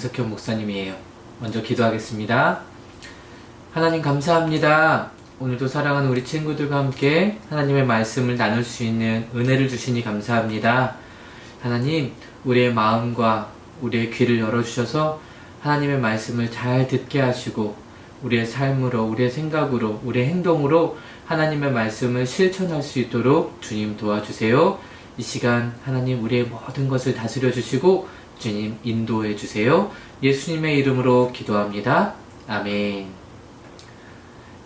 양석현 목사님이에요. 먼저 기도하겠습니다. 하나님 감사합니다. 오늘도 사랑하는 우리 친구들과 함께 하나님의 말씀을 나눌 수 있는 은혜를 주시니 감사합니다. 하나님, 우리의 마음과 우리의 귀를 열어주셔서 하나님의 말씀을 잘 듣게 하시고 우리의 삶으로, 우리의 생각으로, 우리의 행동으로 하나님의 말씀을 실천할 수 있도록 주님 도와주세요. 이 시간 하나님 우리의 모든 것을 다스려 주시고 주님 인도해 주세요. 예수님의 이름으로 기도합니다. 아멘.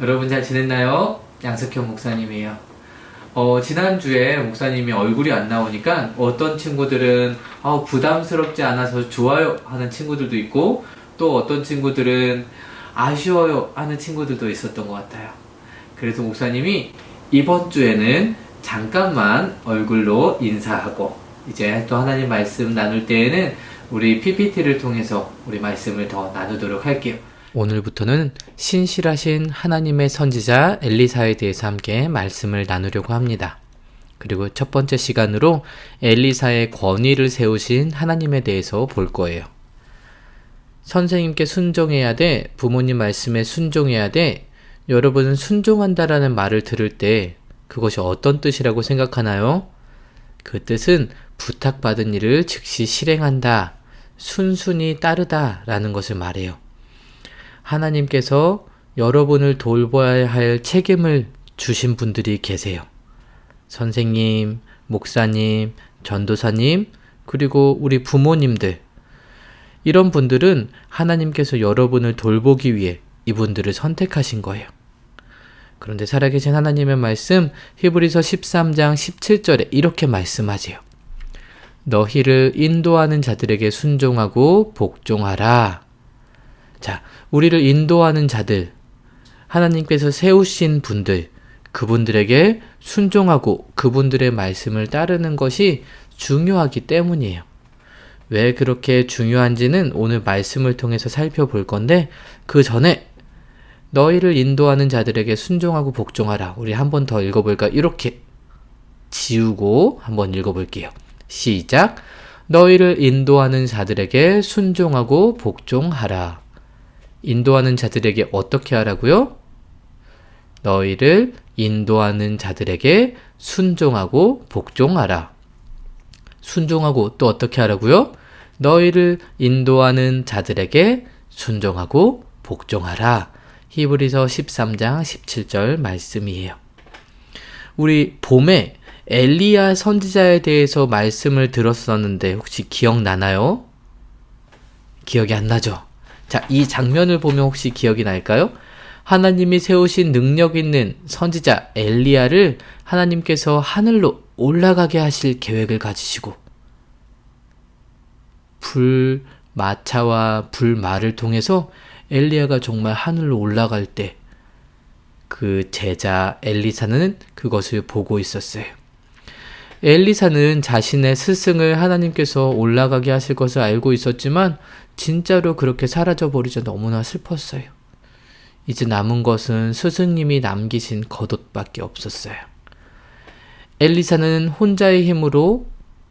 여러분 잘 지냈나요? 양석현 목사님이에요. 지난주에 목사님이 얼굴이 안 나오니까 어떤 친구들은 부담스럽지 않아서 좋아요 하는 친구들도 있고, 또 어떤 친구들은 아쉬워요 하는 친구들도 있었던 것 같아요. 그래서 목사님이 이번 주에는 잠깐만 얼굴로 인사하고 이제 또 하나님 말씀 나눌 때에는 우리 PPT를 통해서 우리 말씀을 더 나누도록 할게요. 오늘부터는 신실하신 하나님의 선지자 엘리사에 대해서 함께 말씀을 나누려고 합니다. 그리고 첫 번째 시간으로 엘리사의 권위를 세우신 하나님에 대해서 볼 거예요. 선생님께 순종해야 돼, 부모님 말씀에 순종해야 돼. 여러분은 순종한다라는 말을 들을 때 그것이 어떤 뜻이라고 생각하나요? 그 뜻은 부탁받은 일을 즉시 실행한다, 순순히 따르다 라는 것을 말해요. 하나님께서 여러분을 돌봐야 할 책임을 주신 분들이 계세요. 선생님, 목사님, 전도사님, 그리고 우리 부모님들. 이런 분들은 하나님께서 여러분을 돌보기 위해 이분들을 선택하신 거예요. 그런데 살아계신 하나님의 말씀 히브리서 13장 17절에 이렇게 말씀하세요. 너희를 인도하는 자들에게 순종하고 복종하라. 자, 우리를 인도하는 자들, 하나님께서 세우신 분들, 그분들에게 순종하고 그분들의 말씀을 따르는 것이 중요하기 때문이에요. 왜 그렇게 중요한지는 오늘 말씀을 통해서 살펴볼 건데, 그 전에 너희를 인도하는 자들에게 순종하고 복종하라. 우리 한 번 더 읽어볼까? 이렇게 지우고 한번 읽어볼게요. 시작. 너희를 인도하는 자들에게 순종하고 복종하라. 인도하는 자들에게 어떻게 하라고요? 너희를 인도하는 자들에게 순종하고 복종하라. 순종하고 또 어떻게 하라고요? 너희를 인도하는 자들에게 순종하고 복종하라. 히브리서 13장 17절 말씀이에요. 우리 봄에 엘리야 선지자에 대해서 말씀을 들었었는데 혹시 기억나나요? 기억이 안 나죠? 자, 이 장면을 보면 혹시 기억이 날까요? 하나님이 세우신 능력 있는 선지자 엘리야를 하나님께서 하늘로 올라가게 하실 계획을 가지시고 불마차와 불말을 통해서 엘리야가 정말 하늘로 올라갈 때 그 제자 엘리사는 그것을 보고 있었어요. 엘리사는 자신의 스승을 하나님께서 올라가게 하실 것을 알고 있었지만 진짜로 그렇게 사라져버리자 너무나 슬펐어요. 이제 남은 것은 스승님이 남기신 겉옷밖에 없었어요. 엘리사는 혼자의 힘으로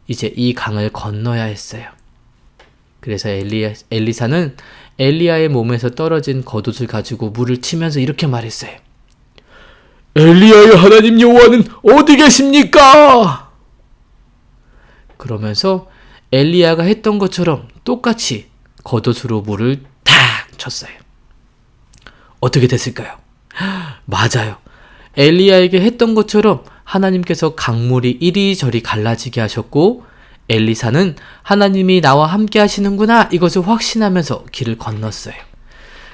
이제 이 강을 건너야 했어요. 그래서 엘리사는 엘리야의 몸에서 떨어진 겉옷을 가지고 물을 치면서 이렇게 말했어요. 엘리야의 하나님 여호와는 어디 계십니까? 그러면서 엘리야가 했던 것처럼 똑같이 겉옷으로 물을 탁 쳤어요. 어떻게 됐을까요? 맞아요. 엘리야에게 했던 것처럼 하나님께서 강물이 이리저리 갈라지게 하셨고, 엘리사는 하나님이 나와 함께 하시는구나 이것을 확신하면서 길을 건넜어요.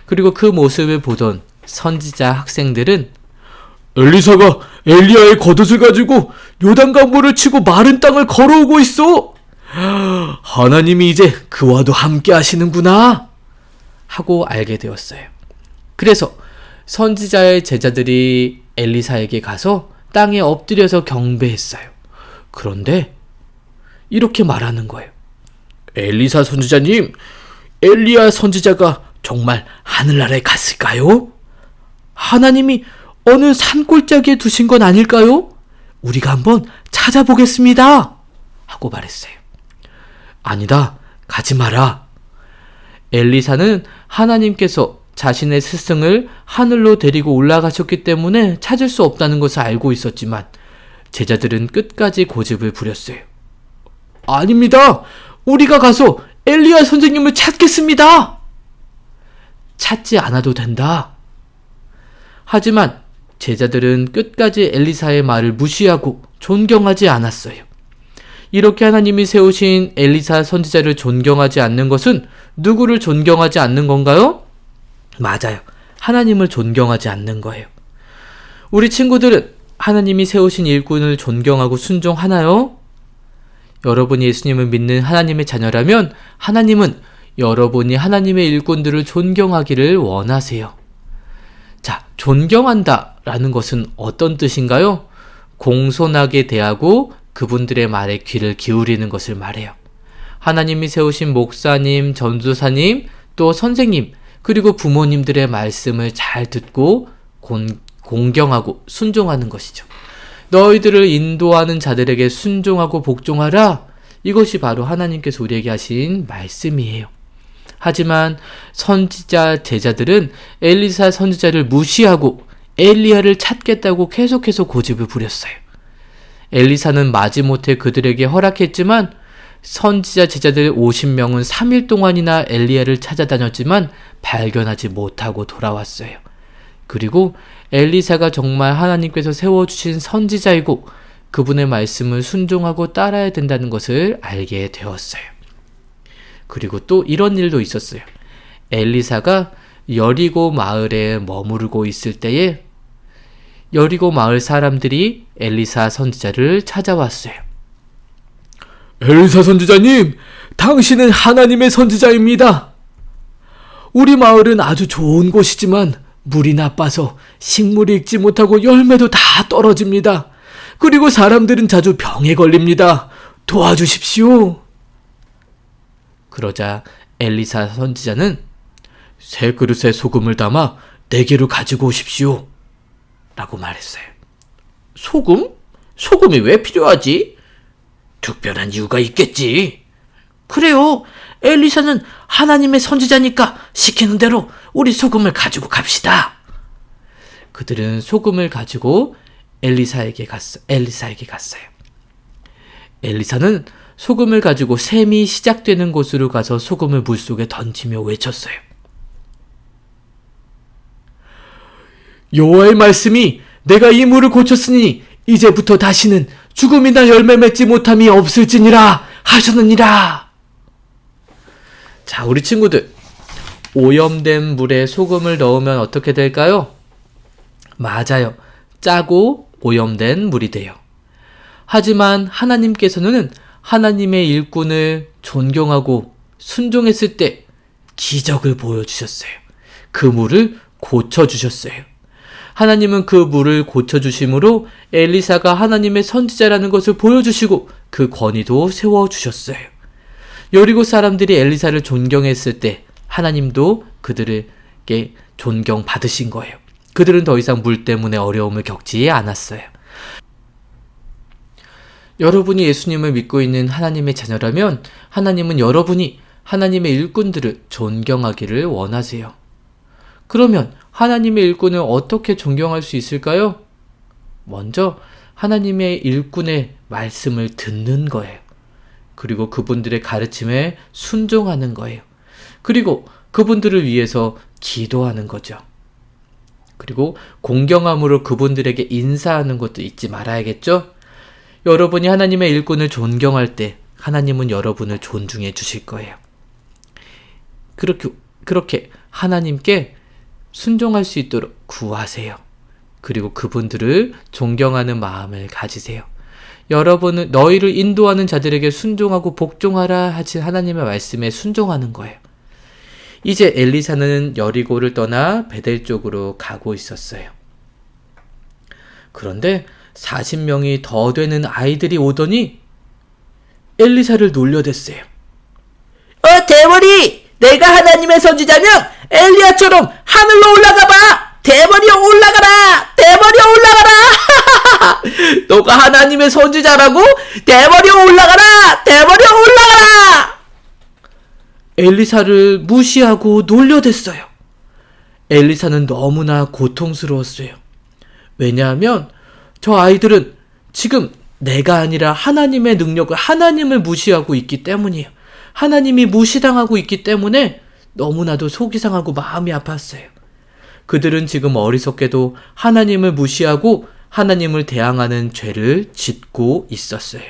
그리고 그 모습을 보던 선지자 학생들은 엘리사가 엘리야의 겉옷을 가지고 요단강물을 치고 마른 땅을 걸어오고 있어. 하나님이 이제 그와도 함께 하시는구나 하고 알게 되었어요. 그래서 선지자의 제자들이 엘리사에게 가서 땅에 엎드려서 경배했어요. 그런데 이렇게 말하는 거예요. 엘리사 선지자님, 엘리야 선지자가 정말 하늘나라에 갔을까요? 하나님이 어느 산골짜기에 두신 건 아닐까요? 우리가 한번 찾아보겠습니다 하고 말했어요. 아니다, 가지 마라. 엘리사는 하나님께서 자신의 스승을 하늘로 데리고 올라가셨기 때문에 찾을 수 없다는 것을 알고 있었지만 제자들은 끝까지 고집을 부렸어요. 아닙니다. 우리가 가서 엘리야 선생님을 찾겠습니다. 찾지 않아도 된다. 하지만 제자들은 끝까지 엘리사의 말을 무시하고 존경하지 않았어요. 이렇게 하나님이 세우신 엘리사 선지자를 존경하지 않는 것은 누구를 존경하지 않는 건가요? 맞아요. 하나님을 존경하지 않는 거예요. 우리 친구들은 하나님이 세우신 일꾼을 존경하고 순종하나요? 여러분이 예수님을 믿는 하나님의 자녀라면 하나님은 여러분이 하나님의 일꾼들을 존경하기를 원하세요. 자, 존경한다 라는 것은 어떤 뜻인가요? 공손하게 대하고 그분들의 말에 귀를 기울이는 것을 말해요. 하나님이 세우신 목사님, 전도사님, 또 선생님, 그리고 부모님들의 말씀을 잘 듣고 공경하고 순종하는 것이죠. 너희들을 인도하는 자들에게 순종하고 복종하라. 이것이 바로 하나님께서 우리에게 하신 말씀이에요. 하지만 선지자 제자들은 엘리사 선지자를 무시하고 엘리야를 찾겠다고 계속해서 고집을 부렸어요. 엘리사는 마지못해 그들에게 허락했지만 선지자 제자들 50명은 3일 동안이나 엘리야를 찾아다녔지만 발견하지 못하고 돌아왔어요. 그리고 엘리사가 정말 하나님께서 세워주신 선지자이고 그분의 말씀을 순종하고 따라야 된다는 것을 알게 되었어요. 그리고 또 이런 일도 있었어요. 엘리사가 여리고 마을에 머무르고 있을 때에 여리고 마을 사람들이 엘리사 선지자를 찾아왔어요. 엘리사 선지자님, 당신은 하나님의 선지자입니다. 우리 마을은 아주 좋은 곳이지만 물이 나빠서 식물이 익지 못하고 열매도 다 떨어집니다. 그리고 사람들은 자주 병에 걸립니다. 도와주십시오. 그러자 엘리사 선지자는 새 그릇에 소금을 담아 내게로 가지고 오십시오. 라고 말했어요. 소금? 소금이 왜 필요하지? 특별한 이유가 있겠지. 그래요. 엘리사는 하나님의 선지자니까 시키는 대로 우리 소금을 가지고 갑시다. 그들은 소금을 가지고 엘리사에게 갔어요. 엘리사는 소금을 가지고 샘이 시작되는 곳으로 가서 소금을 물속에 던지며 외쳤어요. 여호와의 말씀이 내가 이 물을 고쳤으니 이제부터 다시는 죽음이나 열매 맺지 못함이 없을지니라 하셨느니라. 자, 우리 친구들, 오염된 물에 소금을 넣으면 어떻게 될까요? 맞아요. 짜고 오염된 물이 돼요. 하지만 하나님께서는 하나님의 일꾼을 존경하고 순종했을 때 기적을 보여주셨어요. 그 물을 고쳐주셨어요. 하나님은 그 물을 고쳐주심으로 엘리사가 하나님의 선지자라는 것을 보여주시고 그 권위도 세워주셨어요. 여리고 사람들이 엘리사를 존경했을 때 하나님도 그들에게 존경받으신 거예요. 그들은 더 이상 물 때문에 어려움을 겪지 않았어요. 여러분이 예수님을 믿고 있는 하나님의 자녀라면 하나님은 여러분이 하나님의 일꾼들을 존경하기를 원하세요. 그러면 하나님의 일꾼을 어떻게 존경할 수 있을까요? 먼저 하나님의 일꾼의 말씀을 듣는 거예요. 그리고 그분들의 가르침에 순종하는 거예요. 그리고 그분들을 위해서 기도하는 거죠. 그리고 공경함으로 그분들에게 인사하는 것도 잊지 말아야겠죠? 여러분이 하나님의 일꾼을 존경할 때 하나님은 여러분을 존중해 주실 거예요. 그렇게 하나님께 순종할 수 있도록 구하세요. 그리고 그분들을 존경하는 마음을 가지세요. 여러분은 너희를 인도하는 자들에게 순종하고 복종하라 하신 하나님의 말씀에 순종하는 거예요. 이제 엘리사는 여리고를 떠나 베델 쪽으로 가고 있었어요. 그런데 40명이 더 되는 아이들이 오더니 엘리사를 놀려댔어요. 대머리! 내가 하나님의 선지자면 엘리야처럼 하늘로 올라가봐! 대머리여 올라가라! 대머리여 올라가라! 너가 하나님의 선지자라고? 대머리여 올라가라! 대머리여 올라가라! 엘리사를 무시하고 놀려댔어요. 엘리사는 너무나 고통스러웠어요. 왜냐하면 저 아이들은 지금 내가 아니라 하나님의 능력을, 하나님을 무시하고 있기 때문이에요. 하나님이 무시당하고 있기 때문에 너무나도 속이 상하고 마음이 아팠어요. 그들은 지금 어리석게도 하나님을 무시하고 하나님을 대항하는 죄를 짓고 있었어요.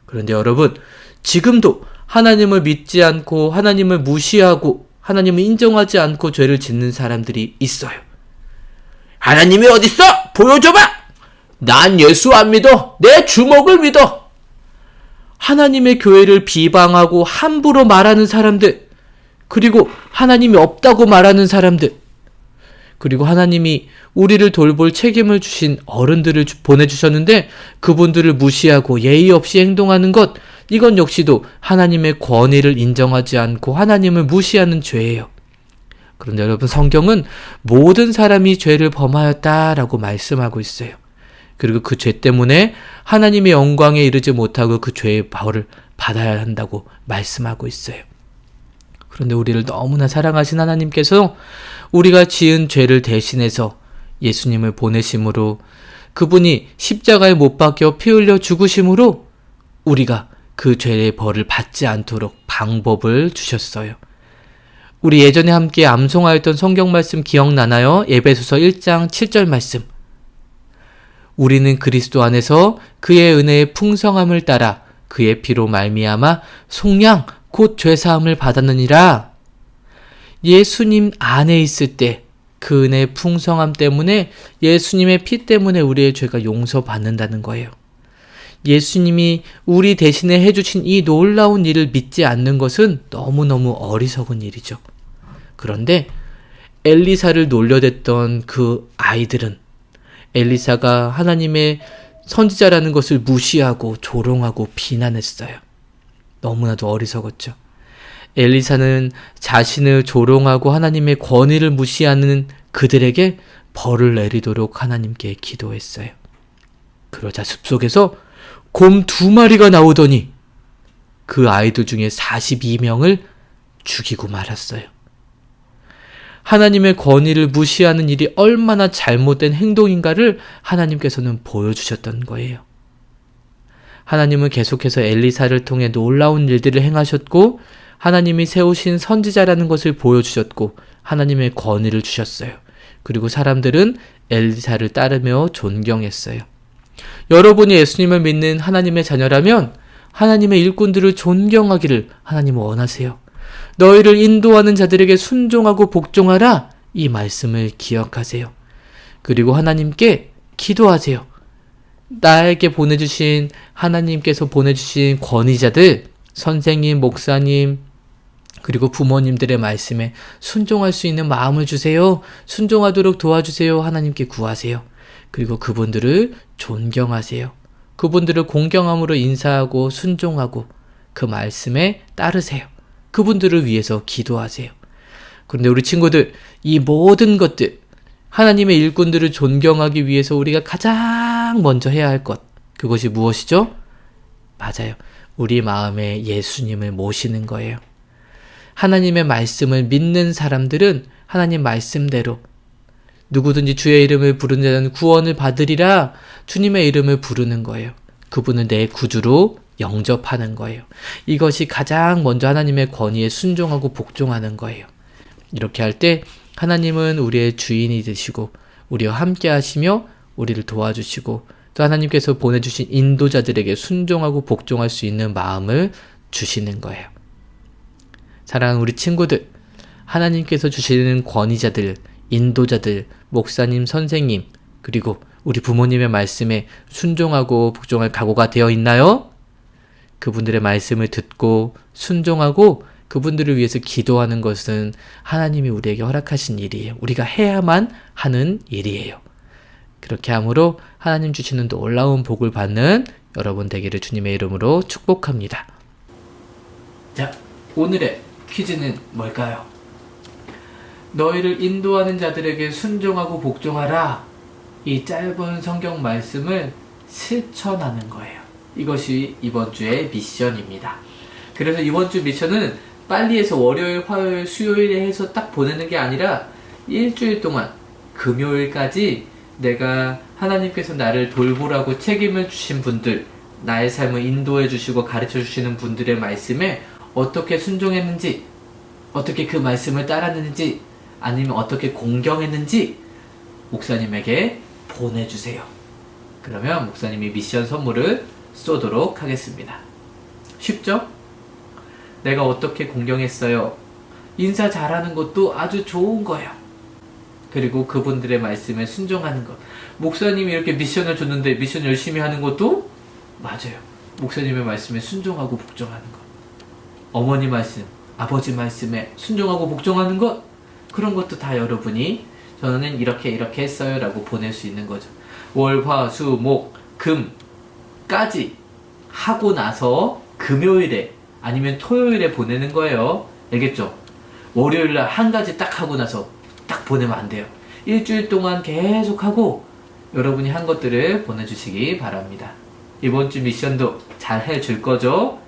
그런데 여러분, 지금도 하나님을 믿지 않고 하나님을 무시하고 하나님을 인정하지 않고 죄를 짓는 사람들이 있어요. 하나님이 어딨어? 보여줘봐! 난 예수 안 믿어! 내 주먹을 믿어! 하나님의 교회를 비방하고 함부로 말하는 사람들, 그리고 하나님이 없다고 말하는 사람들, 그리고 하나님이 우리를 돌볼 책임을 주신 어른들을 보내주셨는데 그분들을 무시하고 예의 없이 행동하는 것, 이건 역시도 하나님의 권위를 인정하지 않고 하나님을 무시하는 죄예요. 그런데 여러분, 성경은 모든 사람이 죄를 범하였다라고 말씀하고 있어요. 그리고 그 죄 때문에 하나님의 영광에 이르지 못하고 그 죄의 벌을 받아야 한다고 말씀하고 있어요. 그런데 우리를 너무나 사랑하신 하나님께서 우리가 지은 죄를 대신해서 예수님을 보내심으로, 그분이 십자가에 못 박혀 피 흘려 죽으심으로 우리가 그 죄의 벌을 받지 않도록 방법을 주셨어요. 우리 예전에 함께 암송하였던 성경 말씀 기억나나요? 에베소서 1장 7절 말씀. 우리는 그리스도 안에서 그의 은혜의 풍성함을 따라 그의 피로 말미암아 속량 곧 죄사함을 받았느니라. 예수님 안에 있을 때 그 은혜의 풍성함 때문에, 예수님의 피 때문에 우리의 죄가 용서받는다는 거예요. 예수님이 우리 대신에 해주신 이 놀라운 일을 믿지 않는 것은 너무너무 어리석은 일이죠. 그런데 엘리사를 놀려댔던 그 아이들은 엘리사가 하나님의 선지자라는 것을 무시하고 조롱하고 비난했어요. 너무나도 어리석었죠. 엘리사는 자신을 조롱하고 하나님의 권위를 무시하는 그들에게 벌을 내리도록 하나님께 기도했어요. 그러자 숲속에서 곰 2마리가 나오더니 그 아이들 중에 42명을 죽이고 말았어요. 하나님의 권위를 무시하는 일이 얼마나 잘못된 행동인가를 하나님께서는 보여주셨던 거예요. 하나님은 계속해서 엘리사를 통해 놀라운 일들을 행하셨고, 하나님이 세우신 선지자라는 것을 보여주셨고, 하나님의 권위를 주셨어요. 그리고 사람들은 엘리사를 따르며 존경했어요. 여러분이 예수님을 믿는 하나님의 자녀라면 하나님의 일꾼들을 존경하기를 하나님은 원하세요. 너희를 인도하는 자들에게 순종하고 복종하라, 이 말씀을 기억하세요. 그리고 하나님께 기도하세요. 나에게 보내주신, 하나님께서 보내주신 권위자들, 선생님, 목사님, 그리고 부모님들의 말씀에 순종할 수 있는 마음을 주세요. 순종하도록 도와주세요. 하나님께 구하세요. 그리고 그분들을 존경하세요. 그분들을 공경함으로 인사하고 순종하고 그 말씀에 따르세요. 그분들을 위해서 기도하세요. 그런데 우리 친구들, 이 모든 것들, 하나님의 일꾼들을 존경하기 위해서 우리가 가장 먼저 해야 할 것, 그것이 무엇이죠? 맞아요. 우리 마음에 예수님을 모시는 거예요. 하나님의 말씀을 믿는 사람들은 하나님 말씀대로 누구든지 주의 이름을 부르는 자는 구원을 받으리라, 주님의 이름을 부르는 거예요. 그분은 내 구주로 영접하는 거예요. 이것이 가장 먼저 하나님의 권위에 순종하고 복종하는 거예요. 이렇게 할 때 하나님은 우리의 주인이 되시고 우리와 함께 하시며 우리를 도와주시고, 또 하나님께서 보내주신 인도자들에게 순종하고 복종할 수 있는 마음을 주시는 거예요. 사랑하는 우리 친구들, 하나님께서 주시는 권위자들, 인도자들, 목사님, 선생님, 그리고 우리 부모님의 말씀에 순종하고 복종할 각오가 되어 있나요? 그분들의 말씀을 듣고 순종하고 그분들을 위해서 기도하는 것은 하나님이 우리에게 허락하신 일이에요. 우리가 해야만 하는 일이에요. 그렇게 함으로 하나님 주시는 놀라운 복을 받는 여러분 되기를 주님의 이름으로 축복합니다. 자, 오늘의 퀴즈는 뭘까요? 너희를 인도하는 자들에게 순종하고 복종하라. 이 짧은 성경 말씀을 실천하는 거예요. 이것이 이번 주의 미션입니다. 그래서 이번 주 미션은 빨리 해서 월요일, 화요일, 수요일에 해서 딱 보내는 게 아니라 일주일 동안 금요일까지 내가 하나님께서 나를 돌보라고 책임을 주신 분들, 나의 삶을 인도해 주시고 가르쳐 주시는 분들의 말씀에 어떻게 순종했는지, 어떻게 그 말씀을 따랐는지, 아니면 어떻게 공경했는지 목사님에게 보내주세요. 그러면 목사님이 미션 선물을 쏘도록 하겠습니다. 쉽죠? 내가 어떻게 공경했어요? 인사 잘하는 것도 아주 좋은 거예요. 그리고 그분들의 말씀에 순종하는 것. 목사님이 이렇게 미션을 줬는데 미션 열심히 하는 것도 맞아요. 목사님의 말씀에 순종하고 복종하는 것. 어머니 말씀, 아버지 말씀에 순종하고 복종하는 것, 그런 것도 다 여러분이 저는 이렇게 했어요 라고 보낼 수 있는 거죠. 월, 화, 수, 목, 금까지 하고 나서 금요일에 아니면 토요일에 보내는 거예요. 알겠죠? 월요일날 한 가지 딱 하고 나서 딱 보내면 안 돼요. 일주일 동안 계속 하고 여러분이 한 것들을 보내주시기 바랍니다. 이번 주 미션도 잘 해줄 거죠?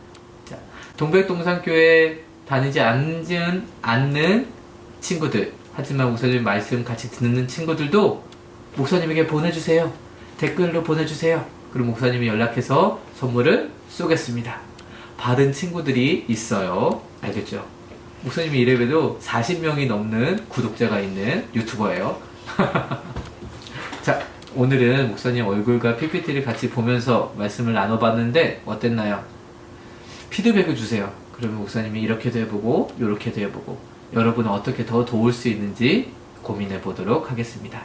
자, 동백동산교회 다니지 않는 친구들, 하지만 목사님 말씀 같이 듣는 친구들도 목사님에게 보내주세요. 댓글로 보내주세요. 그럼 목사님이 연락해서 선물을 쏘겠습니다. 받은 친구들이 있어요. 알겠죠? 목사님이 이래봬도 40명이 넘는 구독자가 있는 유튜버예요. 자, 오늘은 목사님 얼굴과 PPT를 같이 보면서 말씀을 나눠봤는데 어땠나요? 피드백을 주세요. 그러면 목사님이 이렇게도 해보고 이렇게도 해보고 여러분은 어떻게 더 도울 수 있는지 고민해 보도록 하겠습니다.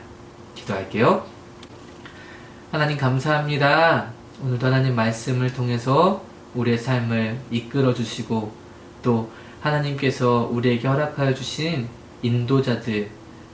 기도할게요. 하나님 감사합니다. 오늘도 하나님 말씀을 통해서 우리의 삶을 이끌어 주시고 또 하나님께서 우리에게 허락하여 주신 인도자들,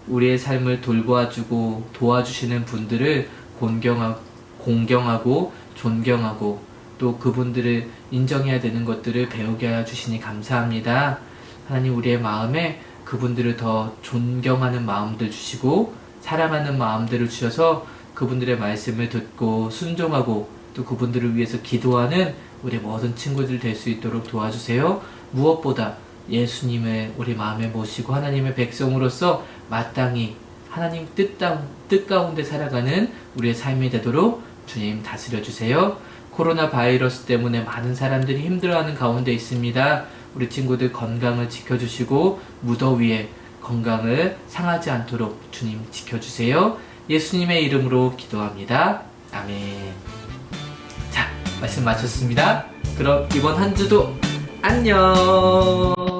우리의 삶을 돌보아주고 도와주시는 분들을 공경하고 존경하고 또 그분들을 인정해야 되는 것들을 배우게 하여 주시니 감사합니다. 하나님 우리의 마음에 그분들을 더 존경하는 마음들 주시고 사랑하는 마음들을 주셔서 그분들의 말씀을 듣고 순종하고 또 그분들을 위해서 기도하는 우리 모든 친구들 될 수 있도록 도와주세요. 무엇보다 예수님을 우리 마음에 모시고 하나님의 백성으로서 마땅히 하나님 뜻 가운데 살아가는 우리의 삶이 되도록 주님 다스려 주세요. 코로나 바이러스 때문에 많은 사람들이 힘들어하는 가운데 있습니다. 우리 친구들 건강을 지켜주시고 무더위에 건강을 상하지 않도록 주님 지켜주세요. 예수님의 이름으로 기도합니다. 아멘. 자, 말씀 마쳤습니다. 그럼 이번 한 주도 안녕.